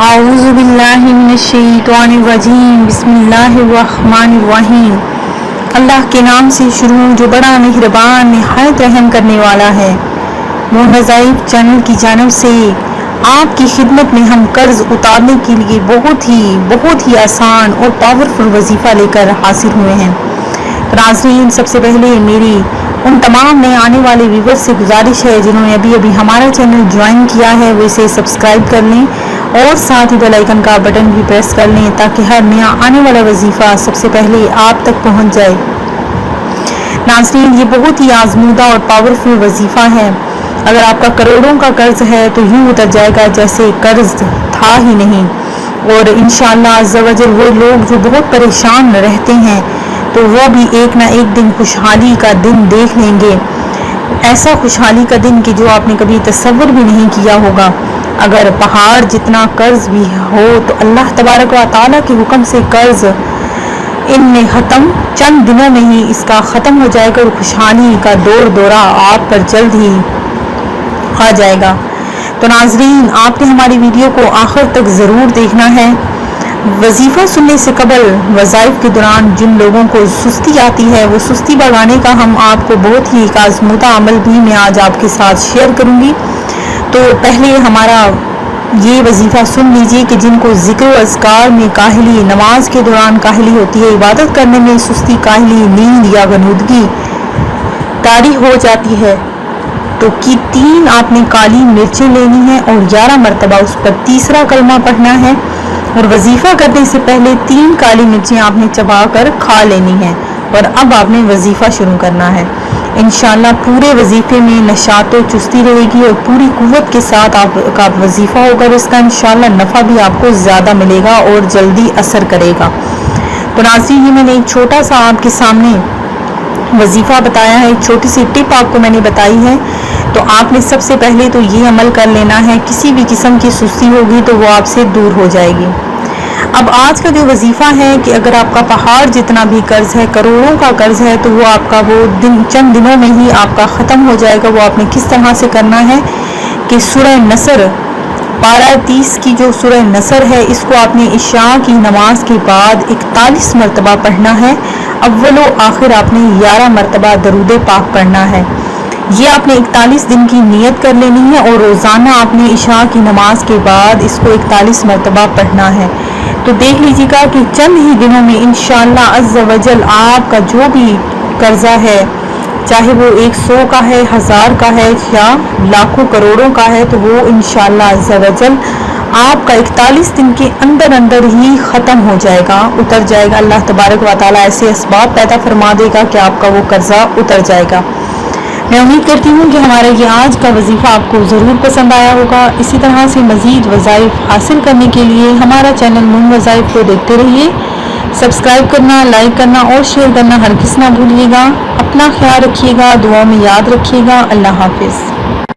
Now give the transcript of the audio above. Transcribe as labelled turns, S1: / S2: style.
S1: اعوذ باللہ من الشیطان الرجیم بسم اللہ الرحمن الرحیم۔ اللہ کے نام سے شروع جو بڑا مہربان نہایت رحم کرنے والا ہے۔ نون وظائف چینل کی جانب سے آپ کی خدمت میں ہم قرض اتارنے کے لیے بہت ہی آسان اور پاورفل وظیفہ لے کر حاضر ہوئے ہیں۔ ناظرین، سب سے پہلے میری ان تمام نئے آنے والے ویورز سے گزارش ہے جنہوں نے ابھی ہمارا چینل جوائن کیا ہے وہ اسے سبسکرائب کر لیں اور ساتھ ہی بیل آئیکن کا بٹن بھی پریس کر لیں تاکہ ہر نیا آنے والا وظیفہ سب سے پہلے آپ تک پہنچ جائے۔ ناظرین، یہ بہت ہی آزمودہ اور پاورفل وظیفہ ہے۔ اگر آپ کا کروڑوں کا قرض ہے تو یوں اتر جائے گا جیسے قرض تھا ہی نہیں، اور انشاءاللہ عز و جل وہ لوگ جو بہت پریشان رہتے ہیں تو وہ بھی ایک نہ ایک دن خوشحالی کا دن دیکھ لیں گے، ایسا خوشحالی کا دن کہ جو آپ نے کبھی تصور بھی نہیں کیا ہوگا۔ اگر پہاڑ جتنا قرض بھی ہو تو اللہ تبارک و تعالیٰ کے حکم سے قرض ان میں ختم، چند دنوں میں ہی اس کا ختم ہو جائے گا اور خوشحالی کا دورہ آپ پر جلد ہی آ جائے گا۔ تو ناظرین، آپ نے ہماری ویڈیو کو آخر تک ضرور دیکھنا ہے۔ وظیفہ سننے سے قبل وظائف کے دوران جن لوگوں کو سستی آتی ہے وہ سستی بھگانے کا ہم آپ کو بہت ہی ایک آزمودہ عمل بھی میں آج آپ کے ساتھ شیئر کروں گی۔ تو پہلے ہمارا یہ وظیفہ سن لیجئے کہ جن کو ذکر و اذکار میں کاہلی، نماز کے دوران کاہلی ہوتی ہے، عبادت کرنے میں سستی، کاہلی، نیند یا غنودگی طاری ہو جاتی ہے، تو 3 آپ نے کالی مرچیں لینی ہیں اور 11 مرتبہ اس پر تیسرا کلمہ پڑھنا ہے، اور وظیفہ کرنے سے پہلے 3 کالی مرچیں آپ نے چبا کر کھا لینی ہیں، اور اب آپ نے وظیفہ شروع کرنا ہے۔ انشاءاللہ پورے وظیفے میں نشاط و چستی رہے گی اور پوری قوت کے ساتھ آپ کا وظیفہ ہوگا، اور اس کا انشاءاللہ نفع بھی آپ کو زیادہ ملے گا اور جلدی اثر کرے گا۔ تو ناظرین، یہ میں نے ایک چھوٹا سا آپ کے سامنے وظیفہ بتایا ہے، ایک چھوٹی سی ٹپ آپ کو میں نے بتائی ہے، تو آپ نے سب سے پہلے تو یہ عمل کر لینا ہے، کسی بھی قسم کی سستی ہوگی تو وہ آپ سے دور ہو جائے گی۔ اب آج کا جو وظیفہ ہے کہ اگر آپ کا پہاڑ جتنا بھی قرض ہے، کروڑوں کا قرض ہے، تو وہ آپ کا چند دنوں میں ہی آپ کا ختم ہو جائے گا۔ وہ آپ نے کس طرح سے کرنا ہے کہ سورہ نصر پارہ 30 کی جو سورہ نصر ہے اس کو آپ نے عشاء کی نماز کے بعد 41 مرتبہ پڑھنا ہے۔ اول و آخر آپ نے 11 مرتبہ درود پاک پڑھنا ہے۔ یہ آپ نے 41 دن کی نیت کر لینی ہے اور روزانہ آپ نے عشاء کی نماز کے بعد اس کو 41 مرتبہ پڑھنا ہے۔ تو دیکھ لیجیے گا کہ چند ہی دنوں میں انشاءاللہ عز و جل آپ کا جو بھی قرضہ ہے، چاہے وہ 100 کا ہے، 1000 کا ہے یا لاکھوں کروڑوں کا ہے، تو وہ انشاءاللہ عز و جل آپ کا 41 دن کے اندر ہی ختم ہو جائے گا، اتر جائے گا۔ اللہ تبارک و تعالیٰ ایسے اسباب پیدا فرما دے گا کہ آپ کا وہ قرضہ اتر جائے گا۔ میں امید کرتی ہوں کہ ہمارا یہ آج کا وظیفہ آپ کو ضرور پسند آیا ہوگا۔ اسی طرح سے مزید وظائف حاصل کرنے کے لیے ہمارا چینل نون وظائف کو دیکھتے رہیے۔ سبسکرائب کرنا، لائک کرنا اور شیئر کرنا ہرگز نہ بھولیے گا۔ اپنا خیال رکھیے گا، دعاؤں میں یاد رکھیے گا۔ اللہ حافظ۔